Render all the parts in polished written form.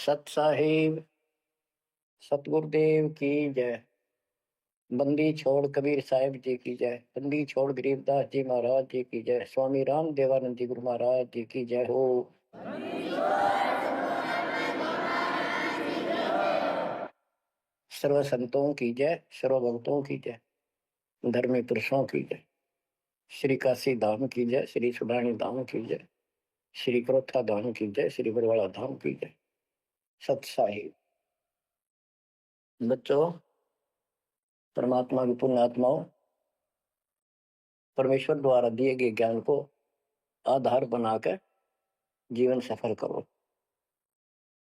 सत साहिब सतगुरुदेव की जय। बंदी छोड़ कबीर साहिब जी की जय। बंदी छोड़ गरीबदास जी महाराज जी की जय। स्वामी राम देवानंद जी गुरु महाराज जी की जय हो। सर्व संतों की जय, सर्व भक्तों की जय, धर्मी पुरुषों की जय। श्री काशी धाम की जय, श्री सुडानी धाम की जय, श्री क्रोथा धाम की जय, श्री बरवाड़ा धाम की जय। सत साहिब बच्चों, परमात्मा की पुण्य आत्माओं, परमेश्वर द्वारा दिए गए ज्ञान को आधार बनाकर जीवन सफल करो।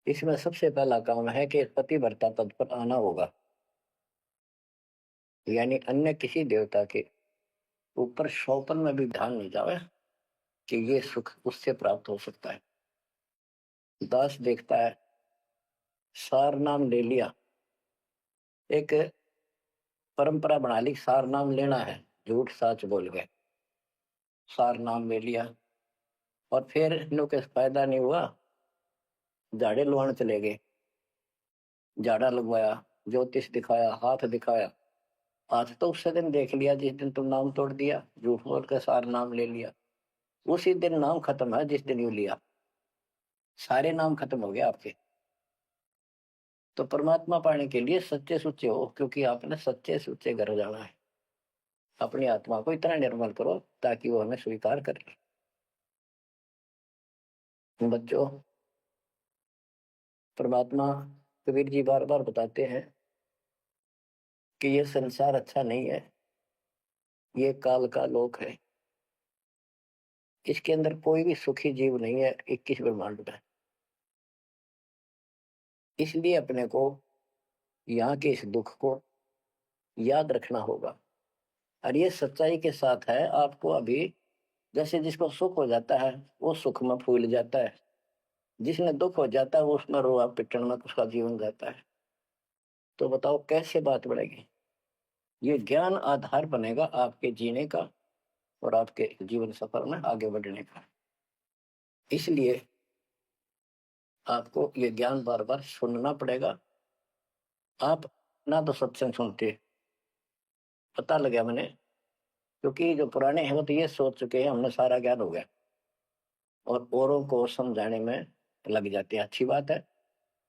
इसमें सबसे पहला काम है कि पतिव्रता पद पर आना होगा, यानी अन्य किसी देवता के ऊपर शौपन में भी ध्यान नहीं जावे कि ये सुख उससे प्राप्त हो सकता है। दास देखता है, सार नाम ले लिया, एक परंपरा बना ली, सार नाम लेना है, झूठ साच बोल गए, सार नाम ले लिया और फिर इनों के फायदा नहीं हुआ, झाड़े लुहान चले गए, झाड़ा लगवाया, ज्योतिष दिखाया, हाथ दिखाया। आज तो उस दिन देख लिया जिस दिन तुम नाम तोड़ दिया, झूठ बोल कर सार नाम ले लिया, उसी दिन नाम खत्म है जिस दिन यू लिया, सारे नाम खत्म हो गए आपके। तो परमात्मा पाने के लिए सच्चे सुच्चे हो, क्योंकि आपने सच्चे सुच्चे घर जाना है। अपनी आत्मा को इतना निर्मल करो ताकि वो हमें स्वीकार कर ले। बच्चों, परमात्मा कबीर जी बार बार बताते हैं कि ये संसार अच्छा नहीं है, ये काल का लोक है, इसके अंदर कोई भी सुखी जीव नहीं है 21 ब्रह्मांड में। इसलिए अपने को यहाँ के इस दुख को याद रखना होगा। और ये सच्चाई के साथ है, आपको अभी जैसे जिसको सुख हो जाता है वो सुख में फूल जाता है, जिसने दुख हो जाता है वो उसमें रोआ पिटन में उसका जीवन जाता है। तो बताओ कैसे बात बढ़ेगी। ये ज्ञान आधार बनेगा आपके जीने का और आपके जीवन सफर में आगे बढ़ने का। इसलिए आपको ये ज्ञान बार बार सुनना पड़ेगा। आप ना तो सत्संग सुनते, पता लगा मैंने, क्योंकि जो पुराने हैं वो तो ये सोच चुके हैं हमने सारा ज्ञान हो गया और औरों को समझाने में लग जाते हैं। अच्छी बात है,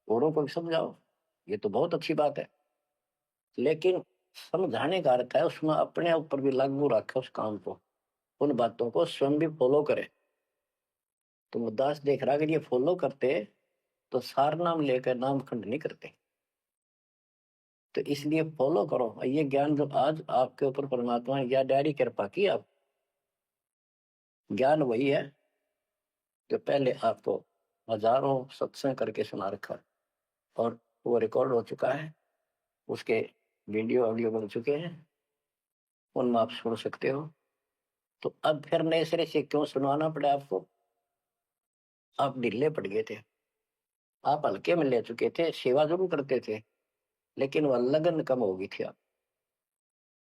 औरों को भी समझाओ, ये तो बहुत अच्छी बात है, लेकिन समझाने का अर्थ है उसमें अपने ऊपर भी लागू रखे उस काम को, उन बातों को स्वयं भी फॉलो करे। तो मुद्दास देख रहा अगर ये फॉलो करते तो सार नाम लेकर नाम खंड नहीं करते। तो इसलिए फॉलो करो ये ज्ञान जो आज आपके ऊपर परमात्मा ने या डायरी कृपा की। आप ज्ञान वही है जो पहले आपको हजारों सत्संग करके सुना रखा और वो रिकॉर्ड हो चुका है, उसके वीडियो ऑडियो बन चुके हैं, उनमें आप सुन सकते हो। तो अब फिर नए सिरे से क्यों सुनवाना पड़ा आपको। आप ढीले पड़ गए थे, आप हल्के में ले चुके थे, सेवा जरूर करते थे लेकिन वह लगन कम हो गई थी। आप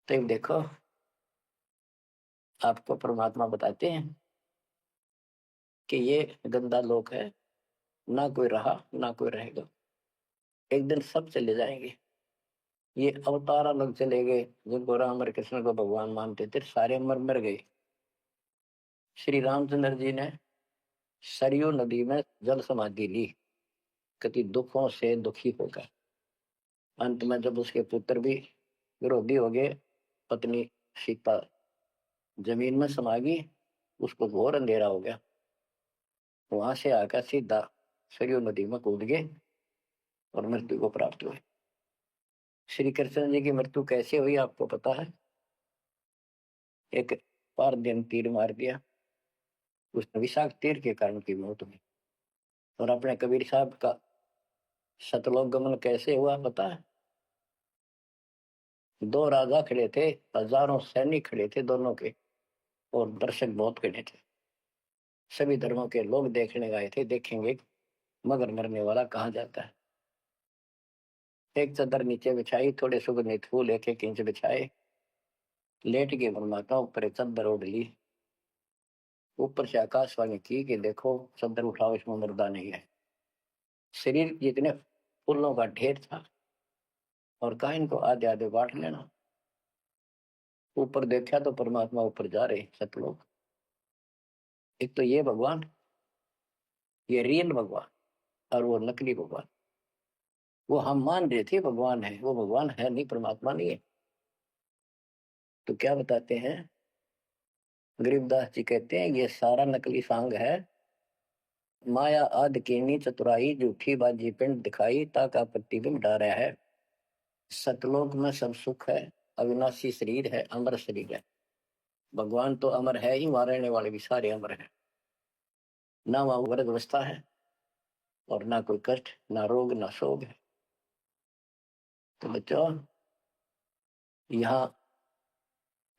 तो देखो, आपको परमात्मा बताते हैं कि ये गंदा लोक है, ना कोई रहा ना कोई रहेगा, एक दिन सब चले जाएंगे। ये अवतार अलग चले गए, जिनको राम और कृष्ण को भगवान मानते थे सारे मर मर गए। श्री रामचंद्र जी ने सरयू नदी में जल समाधि ली, कति दुखों से दुखी होकर। अंत में जब उसके पुत्र भी विरोधी हो गए, पत्नी सीता जमीन में समा गई, उसको घोर अंधेरा हो गया, वहां से आकर सीधा सरयू नदी में कूद गए और मृत्यु को प्राप्त हुए। श्री कृष्ण जी की मृत्यु कैसे हुई आपको पता है। एक पार दिन तीर मार दिया, उस विषाक्त तीर के कारण की मौत हुई। और अपने कबीर साहब का सतलोक गमन कैसे हुआ पता है। दो राजा खड़े थे, हजारों सैनिक खड़े थे दोनों के, और दर्शक बहुत खड़े थे। सभी धर्मों के लोग देखने गए थे, देखेंगे मगर मरने वाला कहाँ जाता है। एक चादर नीचे बिछाई, थोड़े सुगंधित फूल एक एक इंच बिछाए, लेट के परमात्मा ऊपर एक चादर ओढ़ ली। ऊपर से आकाशवाणी की कि देखो चादर उठाओ, इसमें मुर्दा नहीं है। शरीर जितने फूलों का ढेर था, और कहा इनको आधे आधे बांट लेना। ऊपर देखा तो परमात्मा ऊपर जा रहे सतलोक। एक तो ये भगवान, ये रियल भगवान, और वो नकली भगवान। वो हम मान रहे थे भगवान है, वो भगवान है नहीं, परमात्मा नहीं है। तो क्या बताते हैं गरीबदास जी, कहते हैं ये सारा नकली सांग है। माया आद कीनी चतुराई, झूठी बाजी पिंड दिखाई, ताका प्रतिबिंब डारा है। सतलोक में सब सुख है, अविनाशी शरीर है, अमर शरीर है। भगवान तो अमर है ही, वहां रहने वाले भी सारे अमर हैं। ना वहां वर्ग अवस्था है, और ना कोई कष्ट, ना रोग, ना शोक है। तो बच्चों, यहाँ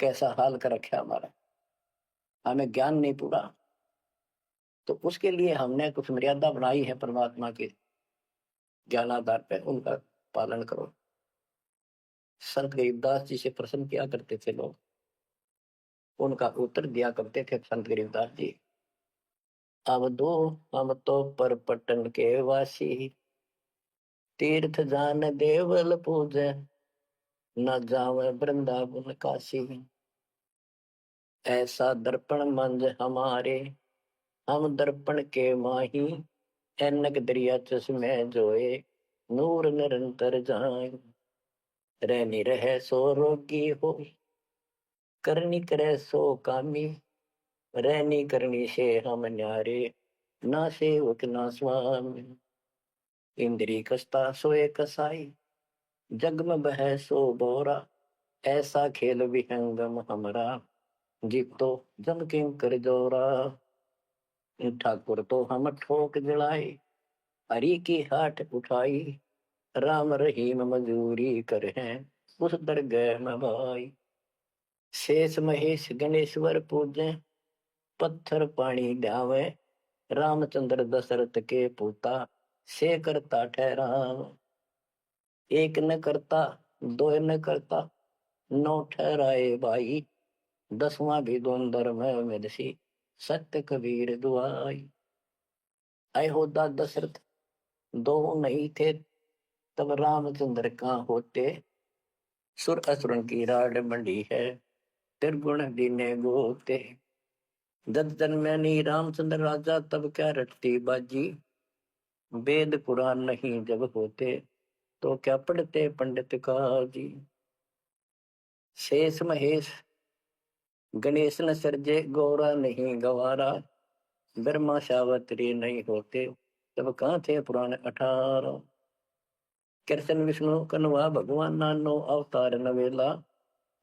कैसा हाल कर रखा हमारा, हमें ज्ञान नहीं पूरा, तो उसके लिए हमने कुछ मर्यादा बनाई है परमात्मा के ज्ञानाधार पे, उनका पालन करो। संत गरीबदास जी से प्रश्न किया करते थे लोग, उनका उत्तर दिया करते थे संत गरीबदास जी। अब दो हम तो पर पटन के वासी, तीर्थ जान देवल पूजे, न जावे वृंदावन काशी। ऐसा दर्पण मंज हमारे, हम दर्पण के माही, ऐनक दरिया चश्मे जोए, नूर निरंतर जाए। रहनी रहे सो रोगी हो, करनी करे सो कामी, रहनी करनी से हम न्यारे, ना सेवक ना स्वामी। इंद्री कसता सोए कसाई, जग में बह सो बोरा, ऐसा खेल विहंगम हमरा, जीत तो जम किंकर जोरा। ठाकुर तो हम ठोक जड़ाई, हरि की हाट उठाई, राम रहीम मजूरी कर हैं, उस दरगह में भाई। शेष महेश गणेश्वर पूजे, पत्थर पानी ध्यावे, रामचंद्र दशरथ के पूता, से करता ठहराव। एक न करता, दो न करता, नौ ठहराए भाई, दसवां भी द्वंद्व में मेदसी, सत्य कबीर दुआई। अय होता दशरथ दो नहीं थे, तब रामचंद्र कहाँ होते, सुर असुरन की राड मंडी है, त्रिगुण दीने गोते। जब जन्मैनी रामचंद्र राजा, तब क्या रटती बाजी, वेद पुराण नहीं जब होते, तो क्या पढ़ते पंडित काजी। शेष महेश गणेश न सर्जे, गौरा नहीं गवारा, ब्रह्मा सावत्री नहीं होते, तब कहाँ थे पुराण 18। कृष्ण विष्णु कन्वा भगवान, नानो अवतार नवेला,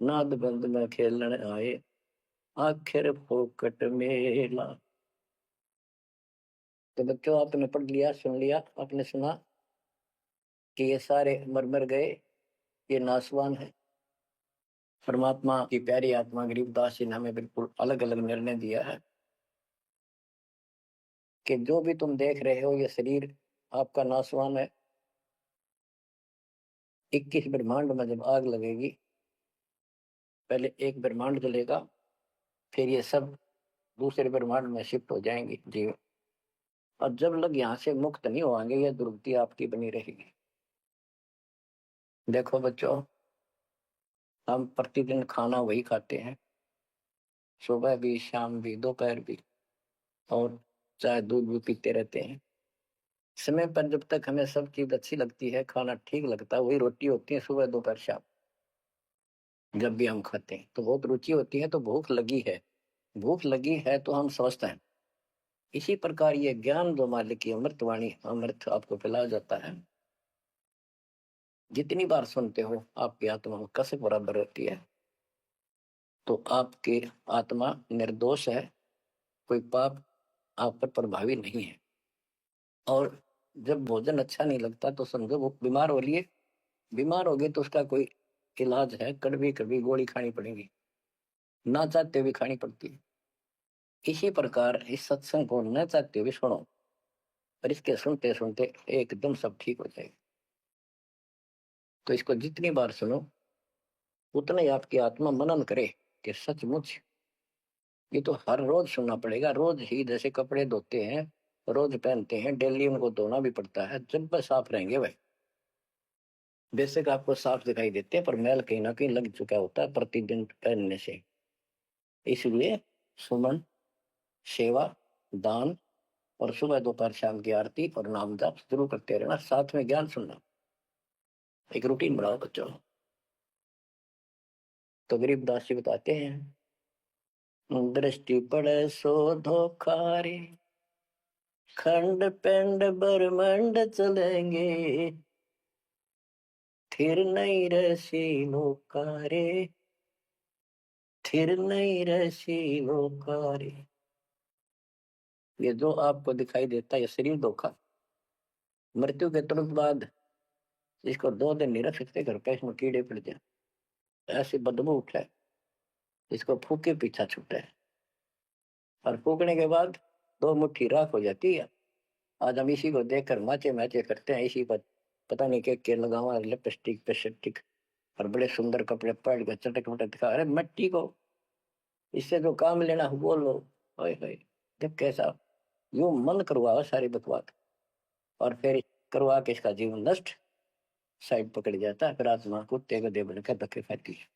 नाद बंद में खेलन आए, आखिर फोकट मेला। तो बच्चों, आपने पढ़ लिया, सुन लिया, आपने सुना कि ये सारे मर मर गए, ये नासवान है। परमात्मा की प्यारी आत्मा गरीबदास जी ने हमें बिल्कुल अलग अलग निर्णय दिया है कि जो भी तुम देख रहे हो, ये शरीर आपका नासवान है। 21 ब्रह्मांड में जब आग लगेगी, पहले एक ब्रह्मांड जलेगा, फिर ये सब दूसरे ब्रह्मांड में शिफ्ट हो जाएंगे जीव। और जब लोग यहाँ से मुक्त नहीं होंगे, यह दुर्गति आपकी बनी रहेगी। देखो बच्चों, हम प्रतिदिन खाना वही खाते हैं, सुबह भी, शाम भी, दोपहर भी, और चाय दूध भी पीते रहते हैं। समय पर जब तक हमें सब चीज अच्छी लगती है, खाना ठीक लगता है, वही रोटी होती है सुबह दोपहर शाम। जब भी हम खाते हैं तो बहुत रुचि होती है, तो भूख लगी है, भूख लगी है तो हम स्वस्थ हैं। इसी प्रकार ये ज्ञान जो मालिक की अमृतवाणी, अमृत आपको पिलाया जाता है, जितनी बार सुनते हो आपकी आत्मा में कसक बराबर रहती है। तो आपकी आत्मा निर्दोष है, कोई पाप आप पर प्रभावी नहीं है। और जब भोजन अच्छा नहीं लगता तो समझो वो बीमार हो लिए, बीमार हो गए तो उसका कोई इलाज है, कड़वी कड़वी गोली खानी पड़ेगी, ना चाहते हुए खानी पड़ती है। इसी प्रकार इस सत्संग को न चाहते हुए सुनो, और इसके सुनते सुनते एकदम सब ठीक हो जाएगा। तो इसको जितनी बार सुनो, उतना ही आपकी आत्मा मनन करे कि सचमुच ये तो हर रोज सुनना पड़ेगा। रोज ही जैसे कपड़े धोते हैं, रोज पहनते हैं, डेली उनको धोना भी पड़ता है, जब बस साफ रहेंगे वह। बेशक आपको साफ दिखाई देते हैं पर मैल कहीं ना कहीं लग चुका होता है प्रतिदिन पहनने से। इसलिए सुमन, सेवा, दान और सुबह दोपहर शाम की आरती और नाम जाप जरूर करते रहना, साथ में ज्ञान सुनना। एक रूटीन बनाओ बच्चों। तो गरीबदास जी बताते हैं, दृष्टि पड़े सो धोखा रे, खंड पिंड ब्रह्मंड चलेंगे, थिर नहीं रसी लोकारे, थिर नहीं रसी लोकारे। ये जो आपको दिखाई देता है ये शरीर धोखा, मृत्यु के तुरंत बाद इसको 2 दिन नहीं रख सकते घर पे, इसमें कीड़े पड़ जाए, ऐसी बदबू उठे, इसको फूके पीछा छूटे, और फूकने के बाद 2 मुट्ठी राख हो जाती है। आज हम इसी को देखकर माचे माचे करते हैं, इसी पर पता नहीं क्या लगावा, लिपस्टिक पेस्टिक और बड़े सुंदर कपड़े पहन कर चटक मटक दिखा। अरे मिट्टी को, इससे जो काम लेना वो लो। ओए होए, जब कैसा यूं मन करवाओ सारी बकवास, और फिर करवा के इसका जीवन नष्ट साइड पकड़ जाता है, फिर आत्मा कुत्ते गधे बनकर धक्के खाती है।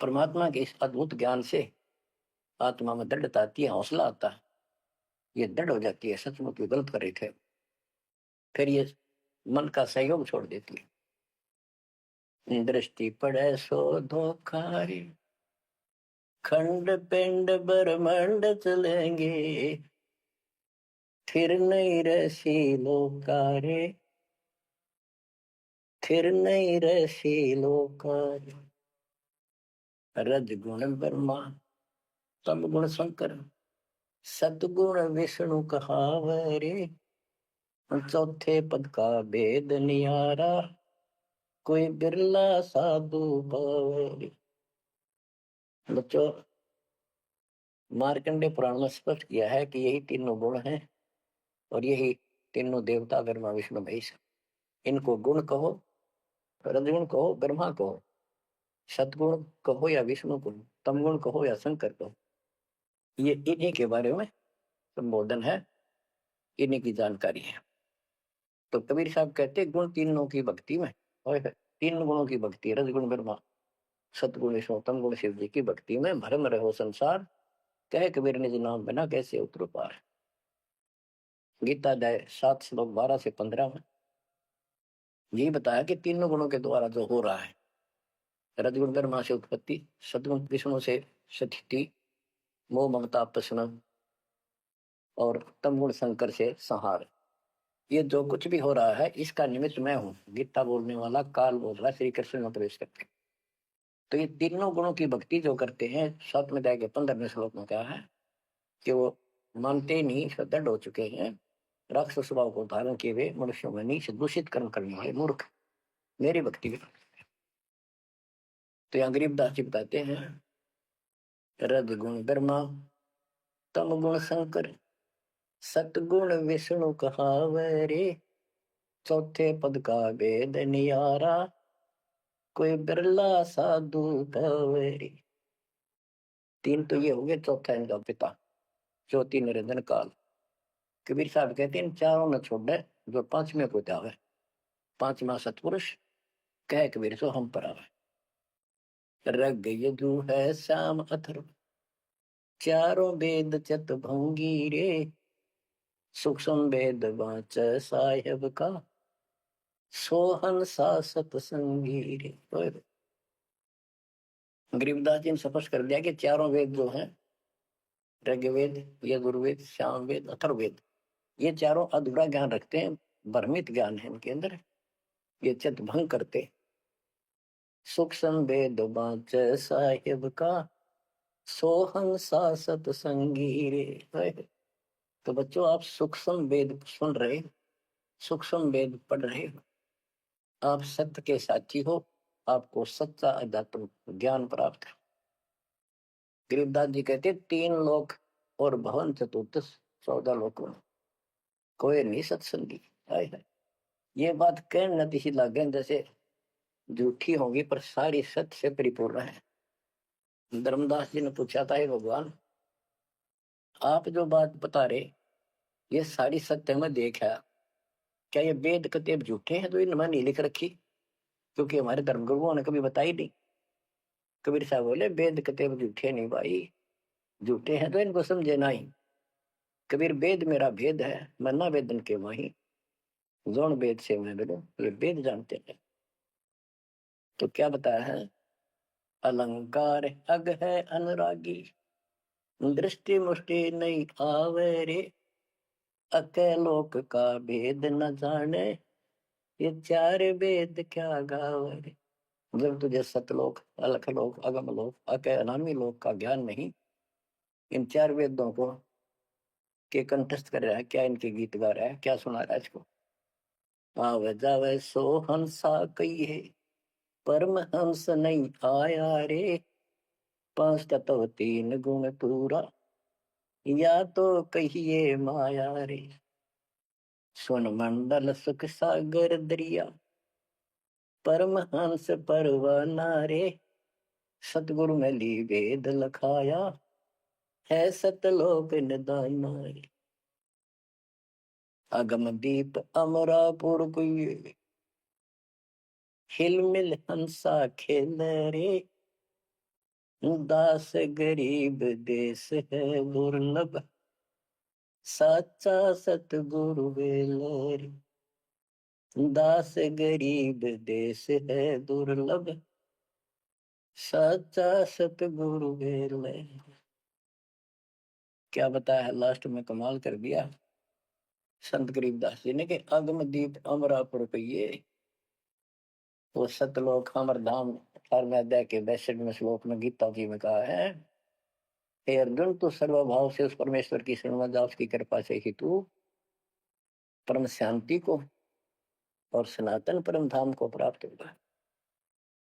परमात्मा के इस अद्भुत ज्ञान से आत्मा में दृढ़ता आती है, हौसला आता है, ये दृढ़ हो जाती है, सचमुच ये गलत कर रहे थे, फिर ये मन का सहयोग छोड़ देती है। दृष्टि पड़े सो धोखा रे, खंड पिंड ब्रह्मंड चलेंगे, फिर नहीं रसी लोकारे, फिर नहीं रसी लोकारे। रजगुण ब्रह्मा, तम गुण शंकर, सतगुण विष्णु कहावरे, चौथे पद का भेद नियारा, कोई बिरला साधु पावरे। बच्चों, मार्कंडे पुराण में स्पष्ट किया है कि यही तीनों गुण हैं, और यही तीनों देवता ब्रह्मा विष्णु महेश। इनको गुण कहो, रजगुण कहो, ब्रह्मा कहो, सतगुण कहो या विष्णु कहो, तमगुण कहो या शंकर कहो, ये इन्हीं के बारे में संबोधन है, इन्हीं की जानकारी है। तो कबीर साहब कहते गुण तीनों की भक्ति में, और 3 गुणों की भक्ति, रजगुण ब्रह्मा, सतगुण विष्णु, तमगुण शिव जी की भक्ति में भरम रहो संसार, कहे कबीर निज नाम बिना कैसे उतरो पार। गीता अध्याय 7 श्लोक 12 से 15 में यही बताया कि तीनों गुणों के द्वारा जो हो रहा है, रजगुण ब्रह्मा से उत्पत्ति, सतगुण विष्णु से स्थिति, मोह ममता प्रश्न, और तमगुण शंकर से संहार, ये जो कुछ भी हो रहा है इसका निमित्त मैं हूँ। गीता बोलने वाला काल बोल रहा है श्री कृष्ण में प्रवेश करके। तो ये तीनों गुणों की भक्ति जो करते हैं, 7वें अध्याय के 15वें श्लोक में कहा है कि वो मानते नहीं, दृढ़ हो चुके हैं, राक्षस स्वभाव को धारण किए हुए मनुष्यों में नीच दूषित कर्म करने वाले मूर्ख मेरी भक्ति में। तो यहाँ गरीबदास जी बताते हैं, रजगुण ब्रह्मा, तमगुण शंकर, सतगुण विष्णु कहावरे, चौथे पद का भेद नियारा, कोई बिरला साधु पावरे। 3 तो ये हो गए, चौथा इनका पिता ज्योति निरंजन काल। कबीर साहब कहते हैं, इन चारों न छोड़े जो 5वें को जावे, 5वां सतपुरुष कह कबीर सो हम पर आवे। रग यजु है श्याम अथर्व, चारों वेद चत भंगी रे, सूक्ष्म वेद वाच साहेब का, सोहन सा सतसंगी रे। गरीबदास जी ने स्पष्ट कर दिया कि चारों वेद जो हैं, ऋग्वेद, यजुर्वेद, सामवेद, अथर्ववेद, ये चारों अधूरा ज्ञान रखते हैं, भ्रमित ज्ञान है इनके अंदर, ये चित भंग करते। सूक्ष्म वेद वाच साहेब का, सोहन सा सतसंगी रे। तो बच्चों, आप सूक्ष्म वेद सुन रहे, सूक्ष्म वेद पढ़ रहे हो, आप सत्य के साथी हो, आपको सच्चा अध्यात्म ज्ञान प्राप्त है। गरीबदास जी कहते 3 लोक और भवन चतुर्दश 14 लोकों में कोई नहीं सत्संगी। है ये बात कहने नतीशी लागे जैसे झूठी होंगी, पर सारी सत्य से परिपूर्ण है। धर्मदास जी ने पूछा था, हे भगवान, आप जो बात बता रहे ये सारी सत्य में देखा। क्या ये वेद कतेब झूठे हैं तो इनमें नहीं लिख रखी? क्योंकि हमारे धर्मगुरुओं ने कभी बताई नहीं। कबीर साहब बोले वेद कतेब झूठे नहीं भाई, झूठे हैं तो इनको समझे नहीं। कबीर वेद मेरा भेद है, मैं ना वेदन के वही, जोन वेद से मैं बोलो, ये वेद जानते हैं। तो क्या बताया है? अलंकार अग है अनुरागी, दृष्टि मुष्टि नहीं आवे रे, अके लोक का भेद न जाने, ये चार वेद क्या गावे रे। जब तुझे सतलोक, अलख लोक, अगम लोक, अके अनामी लोक का ज्ञान नहीं, इन चार वेदों को के कंठस्थ कर रहा है, क्या इनके गीत गा रहा है, क्या सुना रहा है इसको? आवे जावे सो हंसा कहिए, परमहंस नहीं आया रे, पांच तत्व तीन गुण पूरा, या तो कहिए माया रे। सुन मंडल सुख सागर दरिया, परमहंस परवाना रे, सतगुरु में ली वेद लखाया, है सतलोक निदाना रे। अगम दीप अमरापुर कुए, हिल मिल हंसा खेल रे, दास गरीब देश है दुर्लभ, साचा सतगुरु वेलर। दास गरीब देश है दुर्लभ, साचा सतगुरु वेलर। क्या बताया है लास्ट में, कमाल कर दिया संत गरीबदास जी ने कि अगम दीप अमरापुर कहिए। वो सतलोक अमर धाम 18वें अध्याय के 62वें श्लोक में गीता जी में कहा है, हे अर्जुन तू सर्वभाव से उस परमेश्वर की शरण में जा, उसकी कृपा से ही तू परम शांति को और सनातन परम धाम को प्राप्त होगा।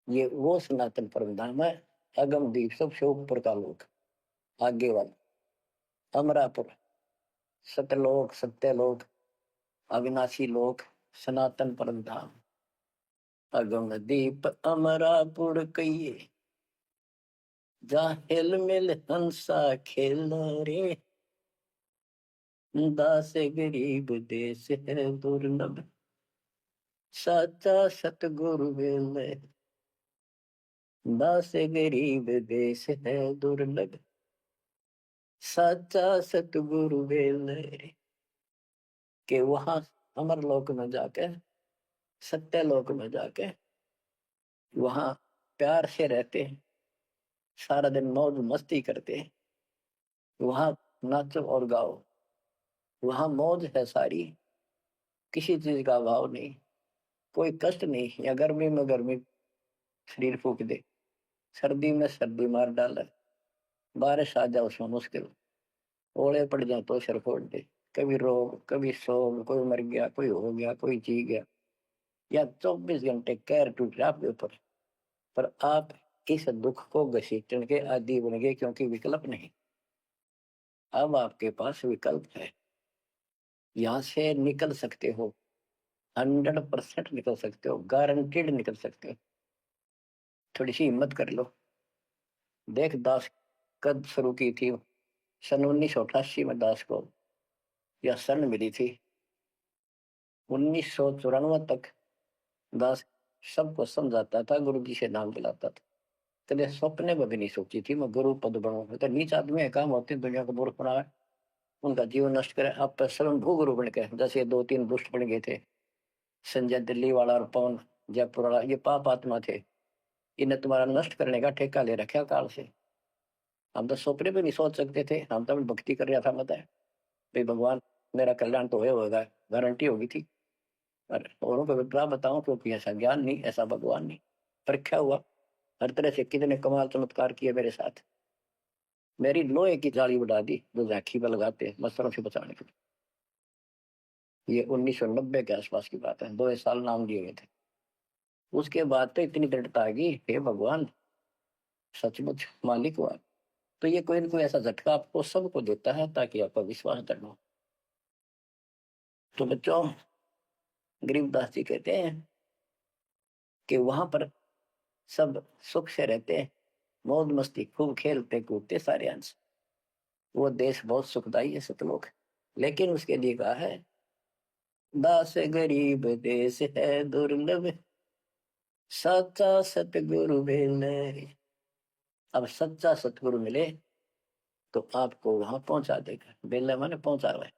ये वो सनातन परम धाम है, अगम दीप सबसे ऊपर का लोक, आगे वाला अमरापुर, सतलोक, सत्यलोक, अविनाशी लोक, सनातन परम धाम। अगम दीप अमरापुर कहिए, जा हिल मिल हंसा खेल रे, दास गरीब देश है दुर्लभ, साचा सतगुरु वेले। दास गरीब देश है दुर्लभ, साचा सतगुरु वेले। के वहां अमर लोक में जाके, सत्य लोक में जाके, वहां प्यार से रहते हैं, सारा दिन मौज मस्ती करते हैं, वहां नाचो और गाओ, वहां मौज है सारी, किसी चीज का अभाव नहीं, कोई कष्ट नहीं। या गर्मी में गर्मी शरीर फूक दे, सर्दी में सर्दी मार डाले, बारिश आ जाए उसमें मुश्किल, ओले पड़ जाए तो सिर फोड़ दे, कभी रोग कभी शोक, कोई मर गया, कोई हो गया, कोई जी गया, या 24 घंटे कैर टूट रहा आपके ऊपर, पर आप इस दुख को घसीटने के आदि बन गए, क्योंकि विकल्प नहीं। अब आपके पास विकल्प है, यहाँ से निकल सकते हो, 100% निकल सकते हो, गारंटेड निकल सकते हो। थोड़ी सी हिम्मत कर लो। देख दास कब शुरू की थी? सन 1988 में दास को यह शरण मिली थी। 1994 तक दास सबको समझाता था, गुरु जी से नाम दिलाता था। कभी सपने में भी नहीं सोची थी मैं गुरु पद बनूं। तो नीच आदमी है, काम होते दुनिया को मूर्ख बनाए, उनका जीवन नष्ट करे, आप पर स्वयं भू गुरु बन के, जैसे 2-3 दुष्ट बन गए थे, संजय दिल्ली वाला और पवन जयपुर वाला, ये पाप आत्मा थे, इन्हें तुम्हारा नष्ट करने का ठेका ले रखा काल से। हम तो सपने भी नहीं सोच सकते थे, हम तो भक्ति कर रहा था, बताए भाई भगवान मेरा कल्याण तो होगा, गारंटी होगी थी। और औरों को विप्रा बताऊं, क्योंकि ऐसा ज्ञान नहीं, ऐसा भगवान नहीं। परीक्षा हुआ, हर तरह से कितने कमाल चमत्कार किए मेरे साथ। मेरी लोहे की जाली उड़ा दी जो राखी पर लगाते हैं मच्छरों से बचाने के लिए। ये 1990 के आसपास की बात है, 2 साल नाम दिए गए थे। उसके बाद तो इतनी दृढ़ता आ गई, हे भगवान सचमुच मालिक हुआ। तो ये कोई ना कोई ऐसा झटका आपको सबको देता है ताकि आपका विश्वास दृढ़ हो। तो बच्चों, गरीबदास जी कहते हैं कि वहां पर सब सुख से रहते हैं, मौज मस्ती खूब खेलते कूदते सारे अंश। वो देश बहुत सुखदाई है, सतलोक। लेकिन उसके लिए कहा है, दास गरीब देश है दुर्लभ, सच्चा सतगुरु मिले। अब सच्चा सतगुरु मिले तो आपको वहां पहुंचा देगा। बेला माने पहुंचा रहा है।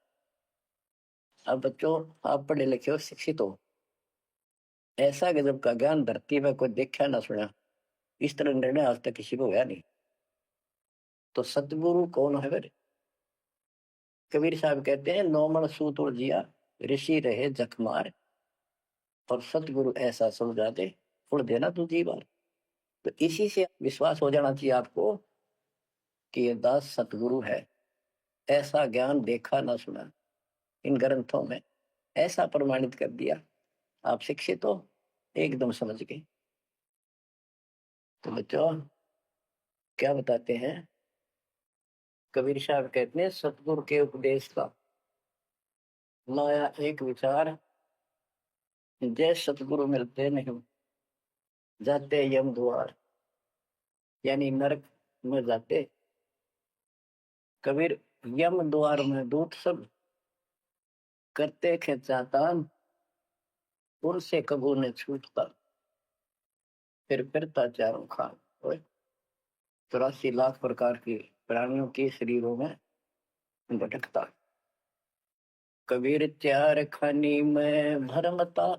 अब बच्चों, आप पढ़े लिखे हो, शिक्षित हो, ऐसा गजब का ज्ञान धरती में कोई देखा ना सुना, इस तरह निर्णय आज तक किसी को हुआ नहीं। तो सतगुरु कौन है फिर? कबीर साहब कहते हैं, नौमण सूत जिया ऋषि रहे जखमार, और सतगुरु ऐसा समझा दे उड़ देना तू जी बार। तो इसी से विश्वास हो जाना चाहिए आपको कि ये दास सतगुरु है। ऐसा ज्ञान देखा ना सुना इन ग्रंथों में, ऐसा प्रमाणित कर दिया। आप शिक्षित हो, एकदम समझ गए। तो बच्चों, क्या बताते हैं कबीर साहब? कहते हैं, सतगुरु के उपदेश का लाया एक विचार, जय सतगुरु मिलते नहीं जाते यम द्वार। यानी नरक में जाते कबीर, यम द्वार में दूत सब करते खेचातान, उनसे कबू ने छूटता, फिर फिरता चारों खान। 84 लाख प्रकार की प्राणियों के शरीरों में भटकता। कबीर चार खानी में भरमता,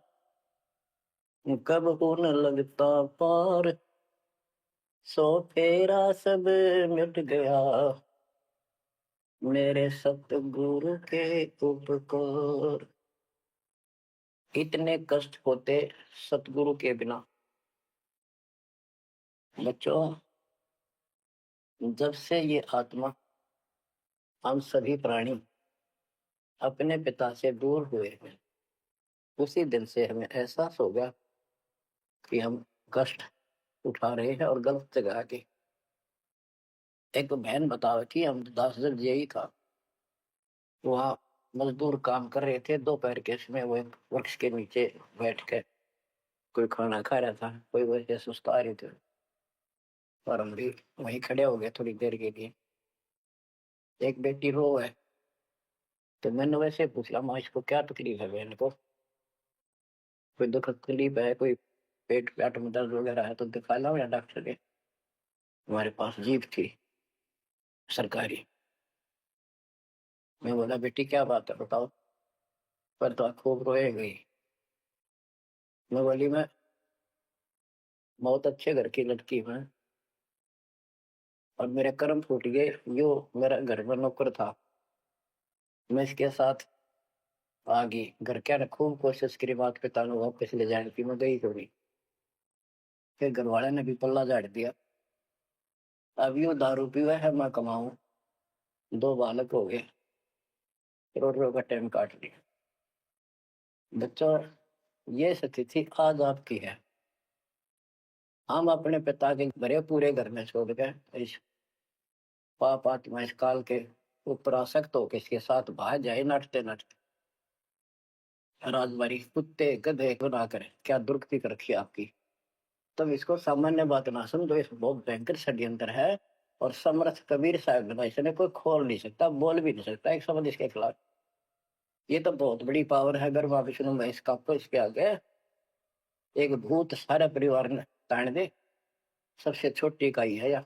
कब हो न लगता पार, सो फेरा सब मिट गया, मेरे सतगुरु के उपकार। इतने कष्ट होते सतगुरु के बिना। बच्चों, जब से ये आत्मा, हम सभी प्राणी अपने पिता से दूर हुए हैं, उसी दिन से हमें एहसास हो गया कि हम कष्ट उठा रहे हैं और गलत जगह के। एक बहन बता रही थी, हम 10 दिन यही था, वहाँ मजदूर काम कर रहे थे, दोपहर के समय वो एक वृक्ष के नीचे बैठ के कोई खाना खा रहा था, कोई वैसे सुस्ता रहे थे, और हम भी वहीं खड़े हो गए थोड़ी देर के लिए। एक बेटी रो है, तो मैंने वैसे पूछा, माँ इसको क्या तकलीफ है? बहन को कोई दुख तकलीफ है, कोई पेट पेट में दर्द वगैरह है तो दिखा लाओ या डॉक्टर के। हमारे पास जीप थी सरकारी। मैं बोला, बेटी क्या बात है बताओ? पर तो खूब रोएगी। मैं बोली, मैं बहुत अच्छे घर की लड़की हूँ, और मेरे कर्म फूट गए। यो मेरा घर में नौकर था, मैं इसके साथ आ गई। घर क्या ने खूब कोशिश करी माता पिता ने वापस ले जाने की, मैं गई थोड़ी। फिर घर वाले ने भी पल्ला झाड़ दिया। अब यो दारू पीवा है, मैं कमाऊं, 2 बालक हो गए, करोड़ों का टाइम काट लिया। बच्चों, ये स्थिति आज आपकी है। हम अपने पिता के भरे पूरे घर में छोड़ के इस पाप आत्मा इस काल के ऊपर आसक्त होकर इसके साथ भाग जाए नाटते नाटते। राजबारी कुत्ते गधे गुनाह करे, क्या दुर्गति कर रखी है आपकी। तब इसको सामान्य बात ना समझो, इस बहुत भयंकर षड्यंत्र है। और समर्थ कबीर साहब ने इसने कोई खोल नहीं सकता, बोल भी नहीं सकता एक शब्द इसके खिलाफ। ये तो बहुत बड़ी पावर है। अगर विष्णु में इसका तो इसके आगे एक भूत सारे परिवार ने ताड़ दे, सबसे छोटी इकाई है या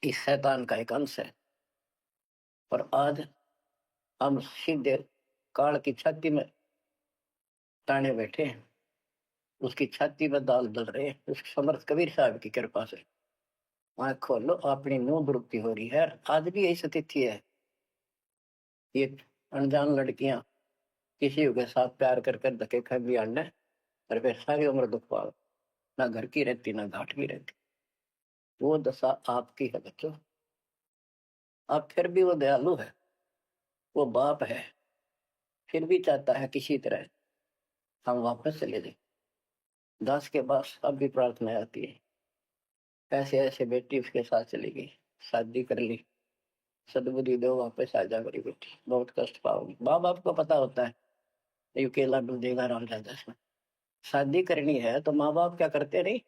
इस शैतान का एक अंश है। और आज हम सीधे काल की छाती में ताने बैठे हैं, उसकी छाती में दाल दल रहे हैं, उस समर्थ कबीर साहब की कृपा से। आँख खोलो, अपनी नो दुरुक्ति हो रही है। आज भी यही स्थिति है। ये अनजान लड़कियां किसी के साथ प्यार कर कर धक्के खा भी आने, और फिर सारी उम्र दुख पाओ, ना घर की रहती ना घाट की रहती। वो दशा आपकी है बच्चों। अब फिर भी वो दयालु है, वो बाप है, फिर भी चाहता है किसी तरह हम वापस चले जाए। दास के पास अब भी प्रार्थना आती है, ऐसे ऐसे बेटी उसके साथ चली गई, शादी कर ली, सदबुद्धि दो, वापस आ जा मेरी बेटी, बहुत कष्ट पाओगी। माँ बाप को पता होता है ये केला देगा राम राजा से। शादी करनी है तो माँ बाप क्या करते नहीं,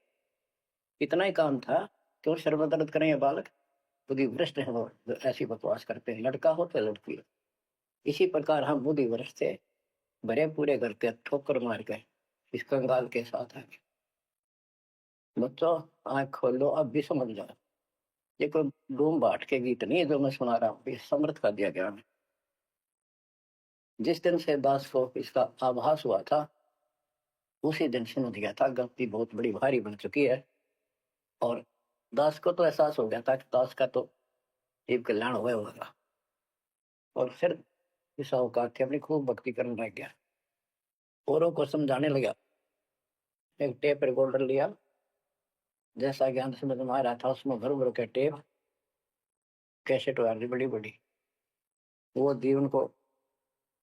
इतना ही काम था, क्यों शर्म दर्द करें ये बालक। बुद्धि भ्रष्ट है वो जो ऐसी बकवास करते हैं, लड़का हो तो लड़की हो। इसी प्रकार हम बुद्धि भ्रष्ट थे, भरे पूरे घर के ठोकर मार गए इस कंगाल के साथ आगे। बच्चों आंख खोलो, अब भी समझ जाओ, ये कोई डूम बाट के गीत नहीं है जो मैं सुना रहा हूँ, ये समर्थ का दिया गया है। जिस दिन से दास को इसका आभास हुआ था उसी दिन समझ गया था गलती बहुत बड़ी भारी बन चुकी है। और दास को तो एहसास हो गया था कि दास का तो जीव कल्याण हुआ होगा। और फिर इस अवकाश की अपनी खूब भक्ति करने लग गया, औरों को समझाने लगा। एक टेप रिकॉर्डर लिया, जैसा ज्ञान समझ में आ रहा था उसमें भर भर के टेप कैसेट वाली बड़ी बड़ी वो दी उनको,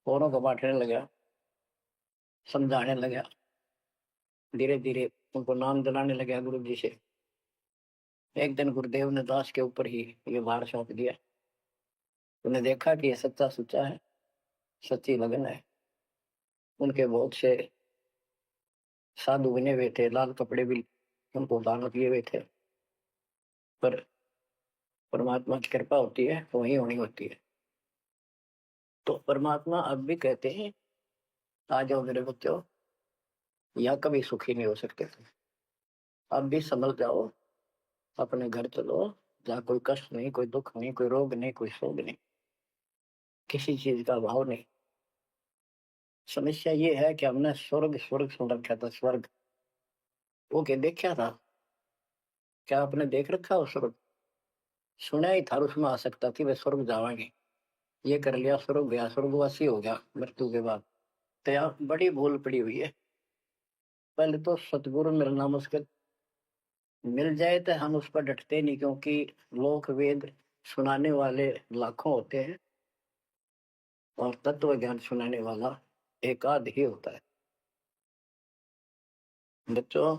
औरों को बांटने लगा, समझाने लगा। धीरे धीरे उनको नाम दिलाने लगा गुरु जी से। एक दिन गुरुदेव ने दास के ऊपर ही ये भार सौंप दिया। उन्हें देखा कि ये सच्चा सुच्चा है, सच्ची लगन है। उनके बहुत से साधु बने हुए थे, लाल कपड़े भी उनको दान किए हुए थे, पर परमात्मा की कृपा होती है तो वही होनी होती है। तो परमात्मा अब भी कहते हैं आ जाओ मेरे बच्चों, या कभी सुखी नहीं हो सकते थे, अब भी संभल जाओ, अपने घर चलो, जहाँ कोई कष्ट नहीं, कोई दुख नहीं, कोई रोग नहीं, कोई शोक नहीं, किसी चीज का अभाव नहीं। समस्या ये है कि हमने स्वर्ग स्वर्ग सुन रखा था, स्वर्ग वो क्या देखा था, क्या आपने देख रखा हो स्वर्ग? सुना ही था, उसमें आ सकता थी वे स्वर्ग जावांगे, ये कर लिया स्वर्ग गया, स्वर्गवासी हो गया मृत्यु के बाद। तो यहाँ बड़ी भूल पड़ी हुई है। पहले तो सतगुरु मिलना मुश्किल, मिल जाए तो हम उस पर डटते नहीं, क्योंकि लोक वेद सुनाने वाले लाखों होते हैं और तत्व ज्ञान सुनाने वाला एक आध ही होता है। बच्चों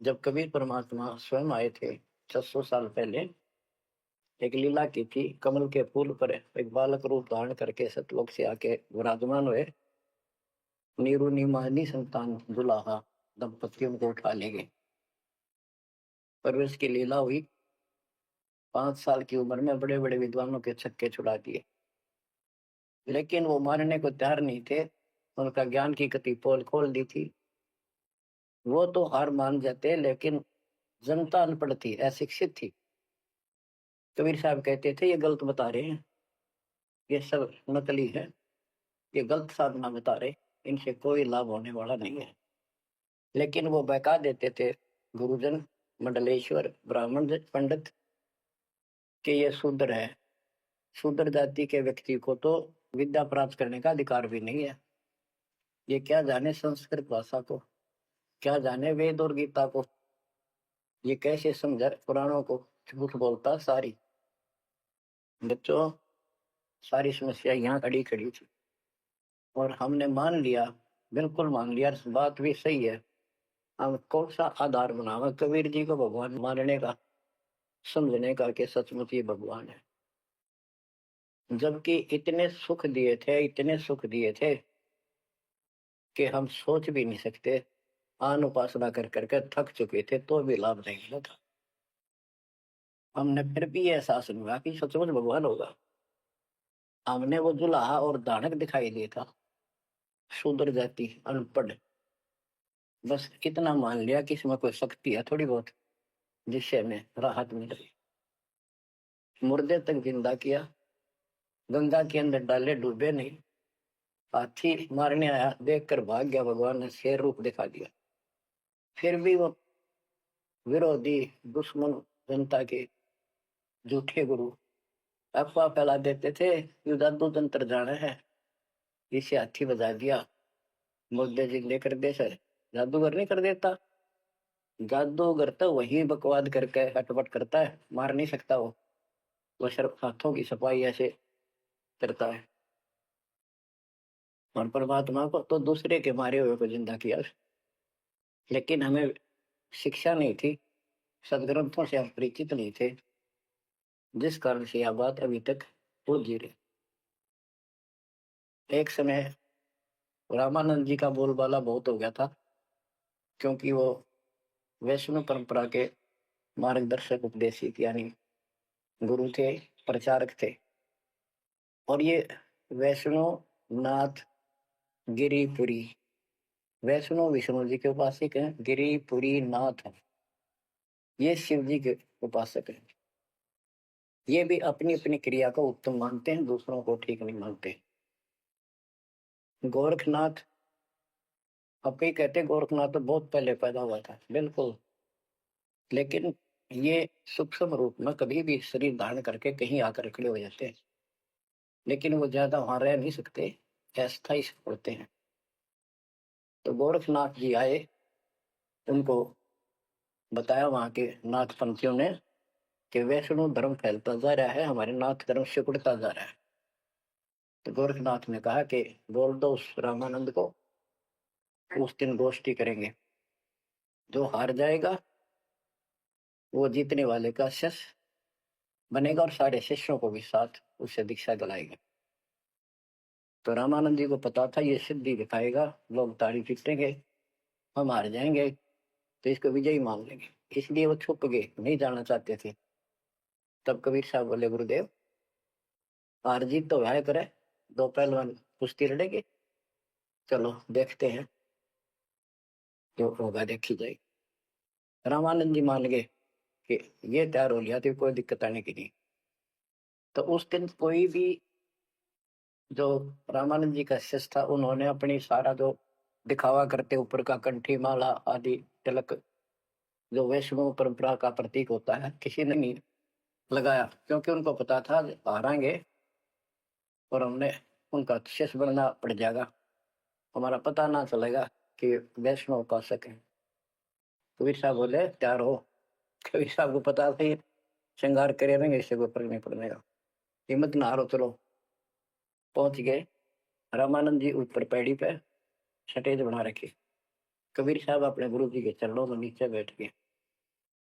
जब कबीर परमात्मा स्वयं आए थे 600 साल पहले, एक लीला की थी, कमल के फूल पर एक बालक रूप धारण करके सतलोक से आके विराजमान हुए। नीरू निमानी संतान दुलाहा दंपतियों को उठा ले गए। परवेश की लीला हुई, 5 साल की उम्र में बड़े बड़े विद्वानों के छक्के छुड़ा दिए, लेकिन वो मारने को तैयार नहीं थे। उनका ज्ञान की गति पोल खोल दी थी, वो तो हार मान जाते, लेकिन जनता अनपढ़ थी, अशिक्षित थी। कबीर साहब कहते थे ये गलत बता रहे हैं, ये सब नकली है, ये गलत साधना बता रहे, इनसे कोई लाभ होने वाला नहीं है। लेकिन वो बहका देते थे गुरुजन, मंडलेश्वर, ब्राह्मण पंडित कि ये शूद्र है। शूद्र जाति के व्यक्ति को तो विद्या प्राप्त करने का अधिकार भी नहीं है। ये क्या जाने संस्कृत भाषा को, क्या जाने वेद और गीता को, ये कैसे समझा पुराणों को, झूठ बोलता सारी। बच्चों सारी समस्या यहाँ खड़ी खड़ी थी और हमने मान लिया, बिल्कुल मान लिया, बात भी सही है। हम कौन सा आधार बनावा कबीर जी को भगवान मानने का, समझने का कि सचमुच ये भगवान है, जबकि इतने सुख दिए थे, इतने सुख दिए थे कि हम सोच भी नहीं सकते। आन उपासना कर करके थक चुके थे तो भी लाभ नहीं मिला था। हमने फिर भी ये एहसास नहीं हुआ कि सचमुच भगवान होगा। हमने वो जुलाहा और दानक दिखाई दिया था, शूद्र जाति अनपढ़, बस इतना मान लिया कि इसमें कोई शक्ति है थोड़ी बहुत जिससे हमें राहत मिल रही। मुर्दे तक जिंदा किया, गंगा के अंदर डाले, डूबे नहीं। हाथी मारने आया, देखकर भाग गया, भगवान ने शेर रूप दिखा दिया। फिर भी वो विरोधी दुश्मन जनता के झूठे गुरु अफवाह फैला देते थे, यू जादू तंत्र जाना है, इसे हाथी बजा दिया, मुर्दे जिंदे कर दे। सर जादूगर नहीं कर देता, जादूगर तो वही बकवाद करके हटपट करता है, मार नहीं सकता वो सिर्फ हाथों की सफाई ऐसे करता है। और परमात्मा को तो दूसरे के मारे हुए को जिंदा किया। लेकिन हमें शिक्षा नहीं थी, सदग्रंथों से हम परिचित नहीं थे, जिस कारण से यह बात अभी तक उलझी रही। एक समय रामानंद जी का बोलबाला बहुत हो गया था, क्योंकि वो वैष्णव परंपरा के मार्गदर्शक उपदेशित यानी गुरु थे, प्रचारक थे। और ये वैष्णव नाथ गिरिपुरी, वैष्णव विष्णु जी के उपासक हैं, गिरिपुरी नाथ ये शिव जी के उपासक हैं। ये भी अपनी अपनी क्रिया को उत्तम मानते हैं, दूसरों को ठीक नहीं मानते। गोरखनाथ, अब कई कहते हैं गोरखनाथ तो बहुत पहले पैदा हुआ था, बिल्कुल, लेकिन ये सूक्ष्म रूप में कभी भी शरीर धारण करके कहीं आकर खड़े हो जाते हैं, लेकिन वो ज्यादा वहां रह नहीं सकते, अस्थायी से पड़ते हैं। तो गोरखनाथ जी आए, उनको बताया वहां के नाथ पंथियों ने कि वैष्णव धर्म फैलता जा रहा है, हमारे नाथ धर्म सिकुड़ता जा रहा है। तो गोरखनाथ ने कहा कि बोल दो उस रामानंद को, उस दिन गोष्ठी करेंगे, जो हार जाएगा वो जीतने वाले का शिष्य बनेगा और सारे शिष्यों को भी साथ उससे दीक्षा दिलाएगा। तो रामानंद जी को पता था ये सिद्धि दिखाएगा, लोग ताड़ी पीटेंगे, हम हार जाएंगे, तो इसको विजयी मान लेंगे, इसलिए वो छुप गए, नहीं जाना चाहते थे। तब कबीर साहब बोले, गुरुदेव हार जीत तो वह करे, दो पहलवान कुश्ती लड़ेंगे, चलो देखते हैं, जो होगा देखी जाएगी। रामानंद जी मान गए कि ये तैयार हो लिया तो कोई दिक्कत आने की नहीं। तो उस दिन कोई भी जो रामानंद जी का शिष्य था, उन्होंने अपनी सारा जो दिखावा करते ऊपर का कंठी माला आदि तिलक जो वैष्णव परंपरा का प्रतीक होता है, किसी ने नहीं लगाया, क्योंकि उनको पता था हारेंगे और हमने उनका शिष्य बनना पड़ जाएगा, हमारा पता ना चलेगा कि वैष्णव उपासक है। कबीर साहब बोले तैयार हो। कबीर साहब को पता था ये श्रृंगार करे रहेंगे, इससे कोई फर्क नहीं पड़ने का, हिम्मत ना हारो, चलो। पहुंच गए, रामानंद जी ऊपर पैड़ी पे स्टेज बना रखी, कबीर साहब अपने गुरु जी के चरणों में नीचे बैठ गए।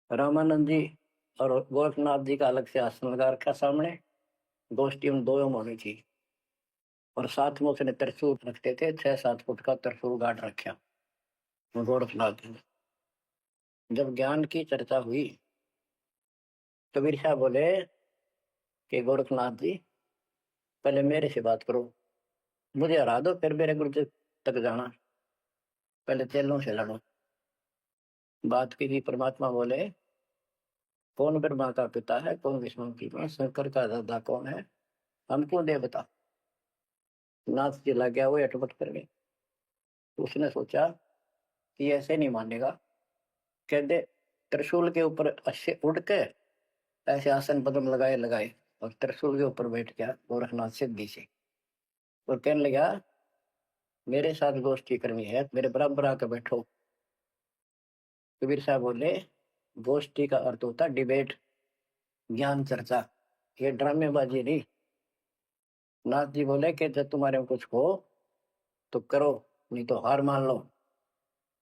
रामानंद जी और गोरखनाथ जी का अलग से आसन लगा रखा सामने, गोष्ठी उन दो होनी थी, और साथ में उसने त्रिशूल रखते थे, 6-7 फुट का त्रिशूल गाड़ रखा गोरखनाथ जी। जब ज्ञान की चर्चा हुई, कबीर साहब बोले कि गोरखनाथ जी पहले मेरे से बात करो, मुझे हरा दो, फिर मेरे गुरु जी तक जाना, पहले चेलों से लड़ो। बात की थी, परमात्मा बोले कौन ब्रह्मा का पिता है, कौन विष्णु की मां, शंकर का दादा कौन है, हमको दे बता। नाथ जी लग गया, वो अटपट कर गए। उसने सोचा कि ऐसे नहीं मानेगा, कहते त्रिशूल के ऊपर अच्छे उड़ के ऐसे आसन पद्म लगाए लगाए और त्रिशूल के ऊपर बैठ गया गोरखनाथ सिद्धि से, और कहने लगा मेरे साथ गोष्ठी करनी है, मेरे बराबर आकर बैठो। कबीर साहब बोले गोष्ठी का अर्थ होता डिबेट, ज्ञान चर्चा, ये ड्रामेबाजी नहीं। नाथ जी बोले कि जब तुम्हारे में कुछ हो तो करो, नहीं तो हार मान लो,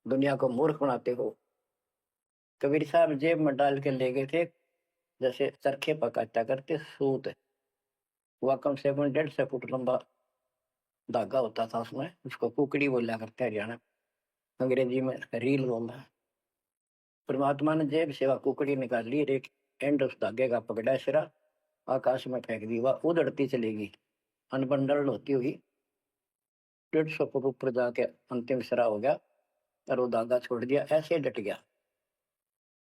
दुनिया को मूर्ख बनाते हो। कबीर साहब जेब में डाल के ले गए थे, जैसे चरखे पकाता करते सूत, वह कम से कम 1.5 फुट लंबा धागा होता था, उसमें उसको कुकड़ी बोला करते हरियाणा, अंग्रेजी में रील बोलना है। परमात्मा ने जेब से वह कुकड़ी निकाल ली, एक एंड उस धागे का पकड़ा सिरा, आकाश में फेंक दी, वह उड़ती चलेगी अनबंडल होती हुई, 150 फुट ऊपर जाके अंतिम सिरा हो गया, और वो धागा छोड़ दिया, ऐसे डट गया।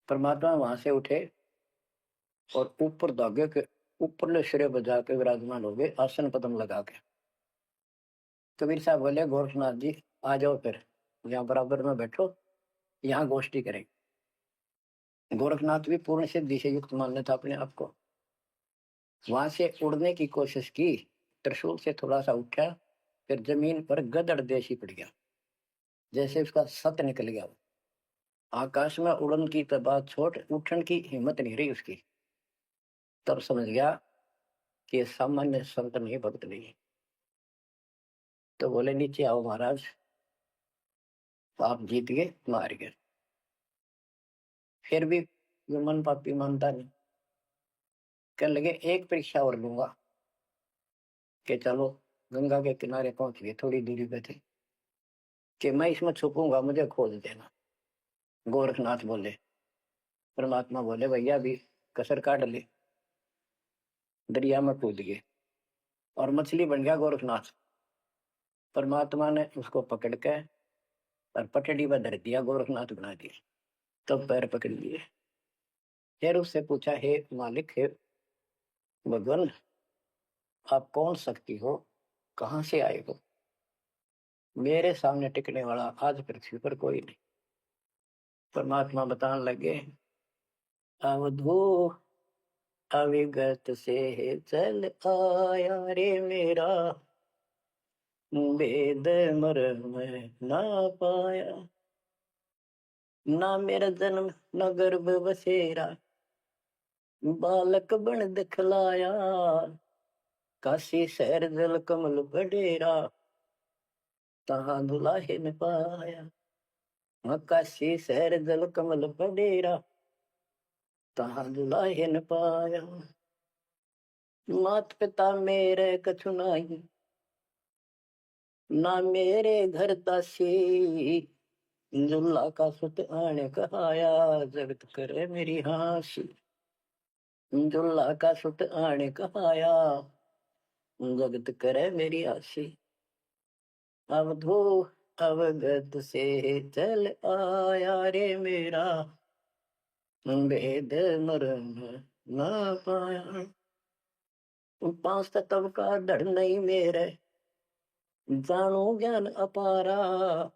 परमात्मा वहां से उठे और ऊपर धागे के ऊपरले सिरे पर जाके विराजमान हो गए, आसन पद्म लगा के। कबीर साहब बोले गोरखनाथ जी आ जाओ, फिर यहाँ बराबर में बैठो, यहाँ गोष्ठी करें। गोरखनाथ भी पूर्ण सिद्धि से युक्त मान लेता अपने आप को, वहां से उड़ने की कोशिश की, त्रिशूल से थोड़ा सा उठा, फिर जमीन पर गदड़ देशी पड़ गया, जैसे उसका सत निकल गया। आकाश में उड़न की तो बात छोड़, उठन की हिम्मत नहीं रही उसकी। तब समझ गया कि ये सामान्य संत नहीं, भक्त नहीं। तो बोले नीचे आओ महाराज, आप जीत गए, मार गए। फिर भी ये मन पापी मानता नहीं, कहने लगे एक परीक्षा और लूंगा, कि चलो गंगा के किनारे पहुंच गए, थोड़ी दूरी पे थे, कि मैं इसमें छुपूंगा, मुझे खोज देना। गोरखनाथ बोले, परमात्मा बोले भैया अभी कसर काट ले, दरिया में कूद गए और मछली बन गया गोरखनाथ। परमात्मा ने उसको पकड़ के और पटड़ी में धर दिया, गोरखनाथ बना दिया। तब पैर पकड़ लिए। फिर उससे पूछा, हे मालिक, हे भगवान, आप कौन शक्ति हो, कहाँ से आए हो? मेरे सामने टिकने वाला आज पृथ्वी पर कोई नहीं। परमात्मा बताने लगे, अवधू अविगत से चल आया रे मेरा, वेद मर्म ना पाया। ना मेरा जन्म न गर्भ बसेरा, बालक बन दिखलाया। काशी शहर जल कमल बडेरा, तहाँ दुलाहे न पाया। काशी शहर जल कमल बडेरा, तहाँ दुलाहे न पाया। मात पिता मेरे कछु नाही, ना मेरे घर तासी। दुल्ला का सुत आने कहाया, जगत करे मेरी हासी। दुल्ला का सुत आने कहाया, जगत करे मेरी हासी। अवधू अवगत से चल आया रे मेरा, वेद मर्म ना पाया। पांच तत्व का धड़ नहीं मेरे, जानो ज्ञान अपारा।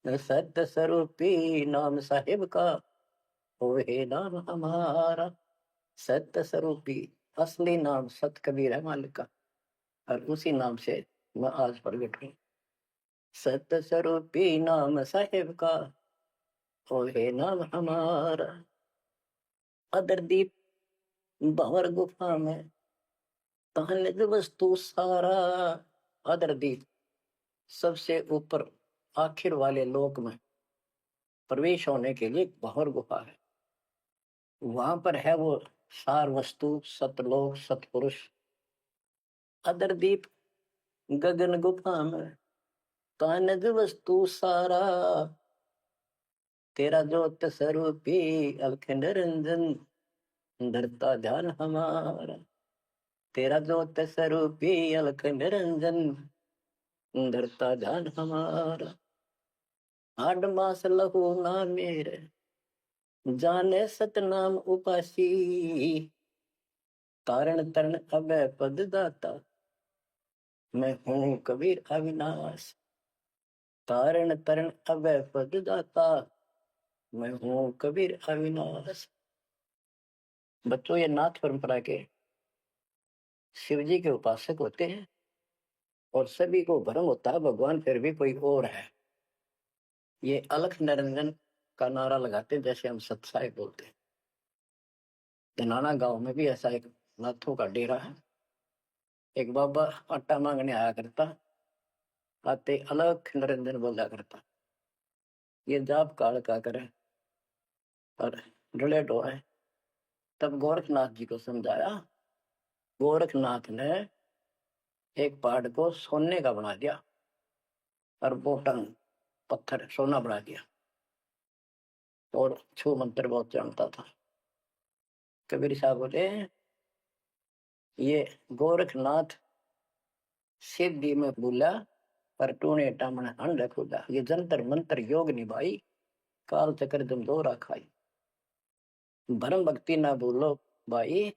सत्य स्वरूपी नाम साहिब का, वही नाम हमारा। सत्य स्वरूपी असली नाम सत कबीर है मालिक का, और उसी नाम से मैं आज प्रगट हूँ। सत्य स्वरूपी नाम साहिब का, वही नाम हमारा। अदरदीप भंवर गुफा में तहन वस्तु सारा। अदरदीप सबसे ऊपर आखिर वाले लोक में प्रवेश होने के लिए भंवर गुफा है। वहां पर है वो सार वस्तु, सतलोक, सतपुरुष। अदरदीप गगन गुफा में तानज वस्तु सारा। तेरा ज्योत स्वरूपी अलख निरंजन, धरता ध्यान हमारा। तेरा ज्योत स्वरूपी अलख निरंजन, धरता ध्यान हमारा। आठ मास लहू ना मेरे, जाने सतनाम उपासी। तारण तरण अभय पद दाता, मैं हूँ कबीर अविनाश। तारण तरण अभय पद दाता, मैं हूँ कबीर अविनाश। बच्चों, ये नाथ परंपरा के शिव जी के उपासक होते हैं और सभी को भ्रम होता है भगवान फिर भी कोई और है। ये अलख निरंजन का नारा लगाते हैं, जैसे हम सत्साई बोलते हैं। धनाना गांव में भी ऐसा एक नाथों का डेरा है। एक बाबा आटा मांगने आया करता, आते अलख निरंजन बोला करता। ये जाप काल का करे और डले डोए। तब गोरखनाथ जी को समझाया। गोरखनाथ ने एक पहाड़ को सोने का बना दिया और बोटन पत्थर सोना बना दिया, और छू मंत्र बहुत जानता था। कबीर साहब बोले, ये गोरखनाथ सिद्धि में बोला, पर टूने टामण हंड खुदा। ये जंतर मंत्र योग निभाई, काल चक्र जम दोरा खाई। भरम भक्ति ना भूलो भाई,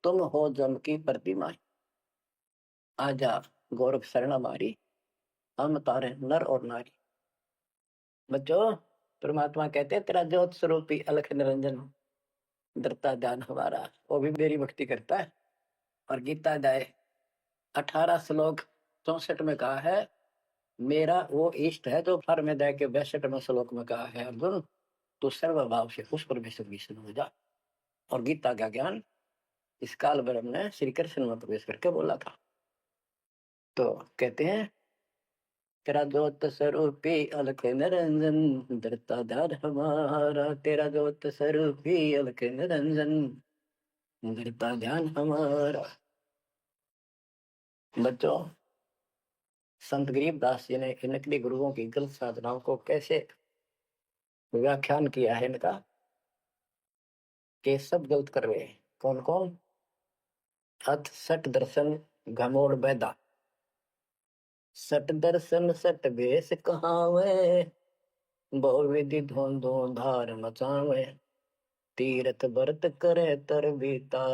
तुम हो जम की प्रतिमा। आजा गोरख शरण हमारी, हम तारे नर और नारी। बच्चों, परमात्मा कहते हैं, तेरा ज्योत स्वरूपी अलख निरंजन, धरता ध्यान हमारा, वो भी मेरी भक्ति करता है। और गीता अध्याय 18 श्लोक 64 में कहा है, मेरा वो इष्ट है जो फर में दे के 62वें श्लोक में कहा है, अर्जुन तू सर्वभाव से उस परमेश्वर विष्णु हो जा। और गीता का ज्ञान इस काल ब्रह्म ने श्री कृष्ण में प्रवेश करके बोला था। तो कहते हैं, तेरा ज्योत स्वरूपी अलख निरंजन, धरता ध्यान हमारा। तेरा ज्योत स्वरूपी अलख निरंजन, धरता ध्यान हमारा। बच्चों, संत गरीबदास जी ने इन नकली गुरुओं की गलत साधनाओं को कैसे व्याख्यान किया है इनका, कि सब गलत कर रहे हैं। कौन कौन? अथ सट दर्शन घमोड़ बैदा, सट दर्शन सट बेस कहावे, बहु विधि धोंधो धार मचावे, तीरथ व्रत करे तर बीता,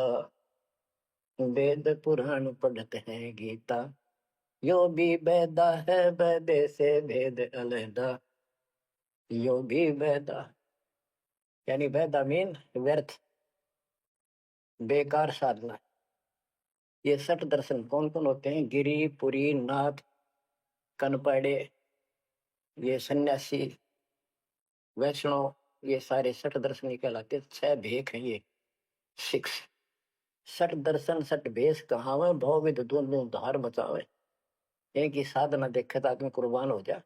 वेद पुराण पढ़ते हैं गीता, यो भी बैदा है बैदे से भेद अलहदा, यो भी बैदा यानी बैदा मीन व्यर्थ बेकार साधना। ये सठ दर्शन कौन कौन होते हैं? गिरी, पुरी, नाथ, कनपड़े, ये सन्यासी, वैष्णव, ये सारे सठ दर्शन कहलाते। 6 भेख हैं ये, 6। सठ दर्शन सठ भेष कहावे, भव विध दोनों धार बचावे। एक ही साधना देखे तो आदमी कुर्बान हो जा।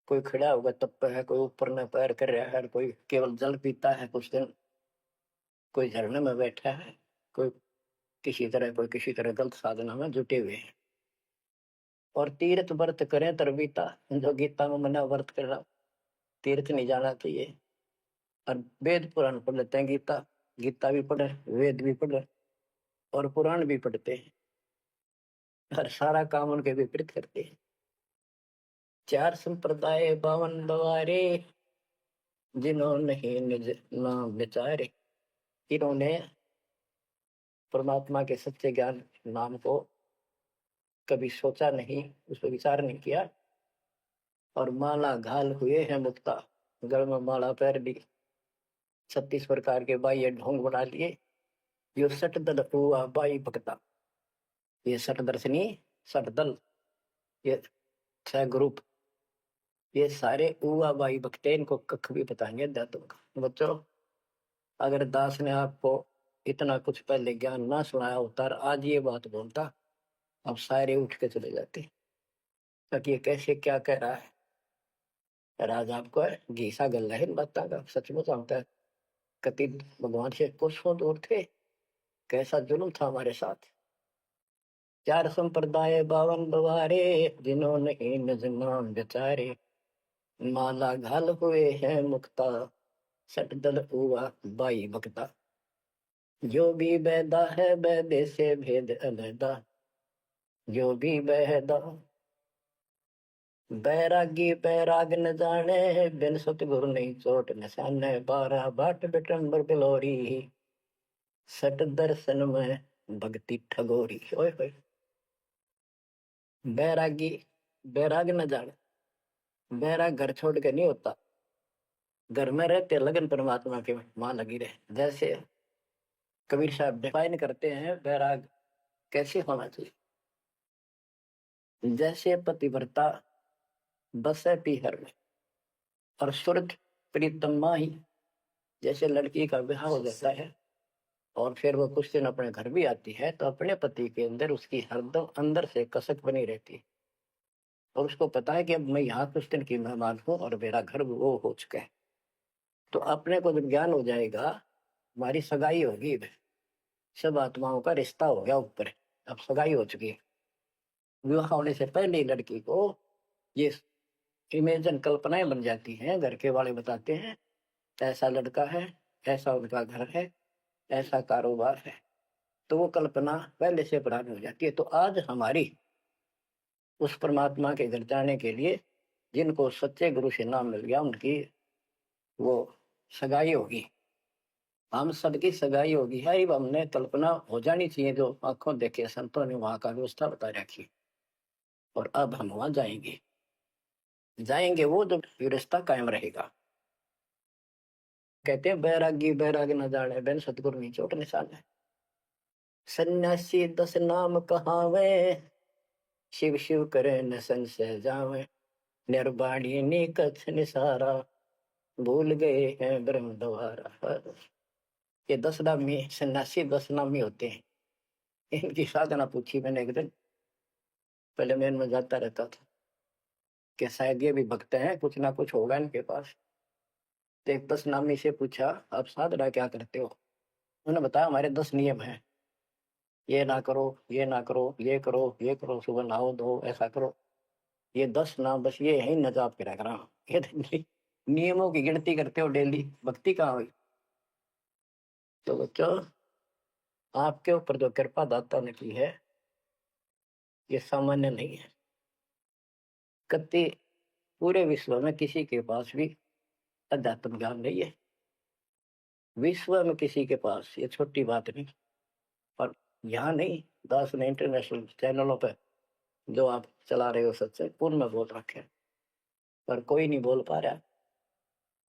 कोई खड़ा होगा तब पे है, कोई ऊपर में पैर कर रहा है, कोई केवल जल पीता है कुछ दिन, कोई झरने में बैठा है, कोई किसी तरह गलत साधना में जुटे हुए हैं। और तीर्थ व्रत करें तरबीता, जो गीता में मना व्रत कर रहा, तीर्थ नहीं जाना चाहिए। और वेद पुराण पढ़ लेते हैं, गीता भी पढ़े, वेद भी पढ़े और पुराण भी पढ़ते हैं, हर सारा काम उनके विपरीत करते हैं। 4 संप्रदाय 52 द्वारे, जिन्होंने ही निज नाम विचारे। इन्होंने परमात्मा के सच्चे ज्ञान नाम को कभी सोचा नहीं, उस पर विचार नहीं किया, और माला घाल हुए हैं मुक्ता, गल में माला पैर दी, 36 प्रकार के बाह्य ढोंग बना लिए। यो सठ दल हुआ बाई भक्ता, ये सठ दर्शनी, सठ दल, ये 6 ग्रुप, ये सारे उआ बाई भक्ते, इनको कख भी बताएंगे दातों का। बच्चों, अगर दास ने आपको इतना कुछ पहले ज्ञान ना सुनाया होता और आज ये बात बोलता, अब सारे उठ के चले जाते, ताकि ये कैसे क्या कह रहा है। राज आपको घीसा गल है इन बातों का, सचमुच हमका कति भगवान से कोसों दूर थे, कैसा जुल्म था हमारे साथ। 4 संप्रदाय 52 बवारे, जिन्होंने निज नाम विचारे, माला घाल हुए हैं मुक्ता, सठ दल हुआ बाई भक्ता, जो भी बैदा है बैदे से भेद अलहदा, जो भी बैदा। बैरागी बैराग न जाने, बिन सतगुरु नहीं चोट निशाने, 12 बाट बिटंबर बिलोरी, सठ दर्शन में भक्ति ठगोरी। ओए होए, बैरागी बैराग न जाने, बैराग घर छोड़ के नहीं होता, घर में रहते लगन परमात्मा के मां लगी रहे। जैसे कबीर साहब डिफाइन करते हैं बैराग कैसे होना चाहिए, जैसे पतिव्रता बसे पीहर में और सुरत प्रीतम माही, जैसे लड़की का विवाह हो जाता है और फिर वो कुछ दिन अपने घर भी आती है, तो अपने पति के अंदर उसकी हरदम अंदर से कसक बनी रहती है, और उसको पता है कि अब मैं यहाँ कुछ दिन की मेहमान हूँ और मेरा घर वो हो चुका है। तो अपने को जब ज्ञान हो जाएगा, हमारी सगाई होगी, सब आत्माओं का रिश्ता हो गया ऊपर, अब सगाई हो चुकी है। विवाह होने से पहले ही लड़की को ये इमेजन कल्पनाएं बन जाती हैं, घर के वाले बताते हैं ऐसा लड़का है, ऐसा उनका घर है, ऐसा कारोबार है, तो वो कल्पना पहले से पुरानी हो जाती है। तो आज हमारी उस परमात्मा के घर जाने के लिए जिनको सच्चे गुरु से नाम मिल गया, उनकी वो सगाई होगी, हम सबकी सगाई होगी है। अब हमने कल्पना हो जानी चाहिए, जो आंखों देखे संतों ने वहां का व्यवस्था बता रखी, और अब हम वहां जाएंगे वो जो रिश्ता कायम रहेगा। कहते हैं बैरागी बैराग न जाने, बिन सतगुरु नहीं चोट निशान है। सन्यासी 10 नाम कहावे, शिव शिव करे न संशय जावे, निर्वाणी नी कछ निसारा, भूल गए हैं ब्रह्म द्वारा। ये 10 नामी सन्यासी 10 नामी होते हैं। इनकी साधना पूछी मैंने एक दिन, पहले मैं इनमें जाता रहता था कि शायद ये भी भक्त हैं, कुछ ना कुछ होगा इनके पास। तो एक 10 नामी से पूछा, आप साधना क्या करते हो? उन्होंने बताया हमारे 10 नियम हैं, ये ना करो, ये ना करो, ये करो, ये करो, सुबह नहाओ धो, ऐसा करो। ये 10 नाम बस ये है, न जाप के रख रहा हूँ। ये नियमों की गिनती करते हो डेली, भक्ति कहाँ हुई? तो बच्चों, आपके ऊपर जो कृपा दाता ने की है ये सामान्य नहीं है। कति पूरे विश्व में किसी के पास भी अध्यात्म ज्ञान नहीं है। विश्व में किसी के पास, ये छोटी बात नहीं। और यहाँ नहीं, दास ने इंटरनेशनल चैनलों पर जो आप चला रहे हो सत्संग, उनमें बोल रखे हैं, पर कोई नहीं बोल पा रहा।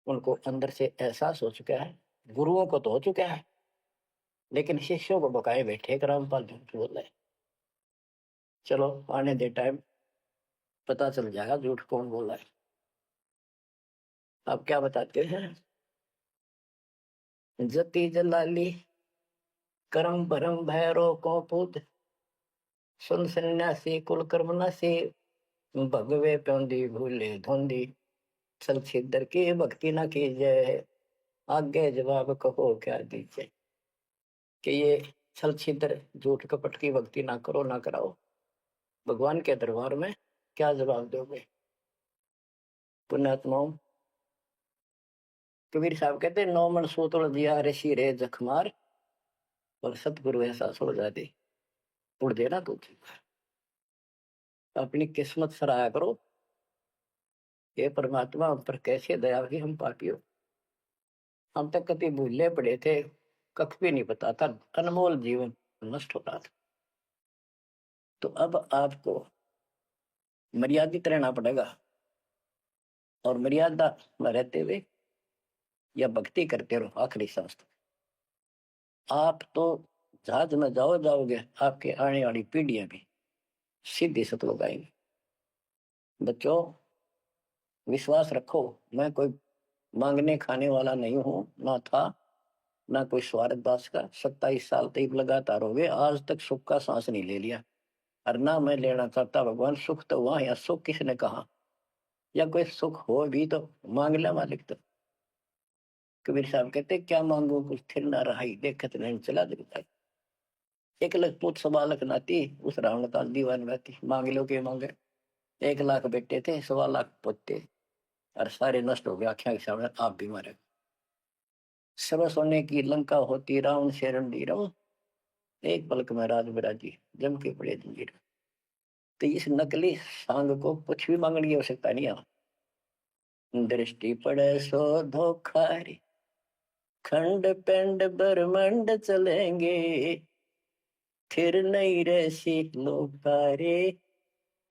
उनको अंदर से एहसास हो चुका है, गुरुओं को तो हो चुका है, लेकिन शिष्यों को बकाए बैठे कि रामपाल झूठ बोल रहे। चलो आने दे टाइम, पता चल जाएगा झूठ कौन बोल रहा है। आप क्या बताते हैं? जति जलाली करम भरम भैरो को पुद, सुन सन्यासी कुल कर्म नसी, भगवे प्योंदी भूले धोंदी, चल छिदर की भक्ति न कीजिए, आगे जवाब कहो क्या दीजिए। कि ये छल छिद्र झूठ कपट की भक्ति ना करो, ना कराओ, भगवान के दरबार में क्या जवाब दोगे? पुण्यात्माओं, कबीर साहब कहते 9 मन सूतल दिया ऋषि रे जखमार, और सतगुरु ऐसा सुलझा दे उड़ देना तू। अपनी किस्मत सराहा करो। ये परमात्मा हम पर कैसे दया की, हम पापियों। हम तक कभी भूले पड़े थे, कख भी नहीं पता था, अनमोल जीवन नष्ट हो रहा था। तो अब आपको मर्यादित रहना पड़ेगा, और मर्यादा में रहते हुए या भक्ति करते रहो आखिरी सांस तक। आप तो जहाज में जाओगे, आपके आने वाली पीढ़ियां भी सीधी सतलोक आएंगी। बच्चों, विश्वास रखो, मैं कोई मांगने खाने वाला नहीं हूं, ना था, ना कोई स्वार्थ दास का। 27 साल तक लगातार हो गए, आज तक सुख का सांस नहीं ले लिया, और ना मैं लेना चाहता। भगवान सुख तो वहां, या सुख किसने कहा? या कोई सुख हो भी तो मांग ले मालिक। तो कबीर साहब कहते क्या मांगो कुछ थिर ना रहाई, देखत नहीं चला दिखता। एक लख पुत सवा लख नाती, उस रावण का दीवान गाती। मांग लो के मांगे, 1 लाख बेटे थे, 1.25 लाख पोते, और सारे नष्ट हो गए आंखों के सामने, आप भी मारे। सर्व सोने की लंका होती, रावण शरण दी रहो, एक पलक में राज बिराजी, जम के पड़े जंजीर। तो इस नकली सांग को कुछ भी मांगने की आवश्यकता नहीं है। दृष्टि पड़े सो धोखा रे, खंड पेंड ब्रह्मंड चलेंगे, थिर नहीं रहसी लोकारे,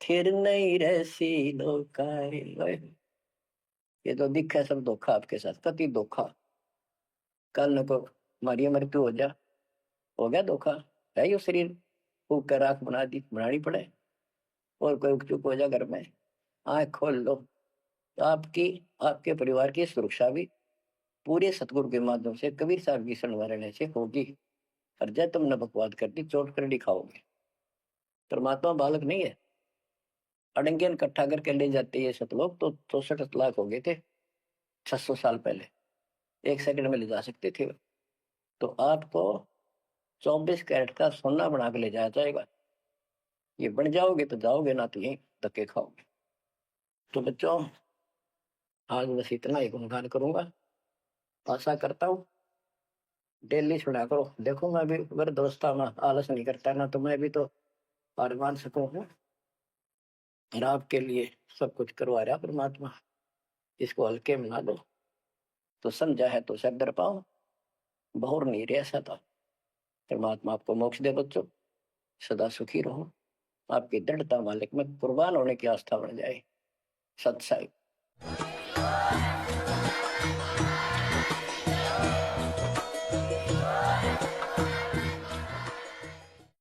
थिर नहीं रहसी लोकारे। ये तो दिखा सब धोखा आपके साथ, कति धोखा। कल न को मारी मृत्यु हो जा, हो गया धोखा, है यो शरीर फूक कर आंख बनानी पड़े, और कोई चुप हो जा घर में, आंख खोल लो। तो आपकी, आपके परिवार की सुरक्षा भी पूरे सतगुरु के माध्यम से, कबीर साहब की शरण रहने से होगी। और जब तुमने बकवाद कर दी, चोट कर दिखाओगे। परमात्मा बालक नहीं है, अड़ंगियन इकट्ठा करके ले जाते ये सतलोक, तो 64 लाख हो गए थे 600 साल पहले, 1 सेकंड में ले जा सकते थे। तो आपको 24 कैरेट का सोना बना के ले जाया जाएगा। ये बन जाओगे तो जाओगे, ना तो यही धक्के खाओगे। तो बच्चों, आज बस इतना ही गुणगान करूंगा। आशा करता हूँ डेली सुना करो। देखो मैं भी अगर दोस्ता में आलस नहीं करता ना, तो मैं भी तो हार मान सकूं हूँ। और आपके लिए सब कुछ करवा रहा परमात्मा, इसको हल्के में ना लो। तो समझा है तो सर पाओ, बहुर नहीं रह सकता। परमात्मा आपको मोक्ष दे बच्चों, सदा सुखी रहो। आपकी दृढ़ता मालिक में कुर्बान होने की आस्था बढ़ जाए। सत साई।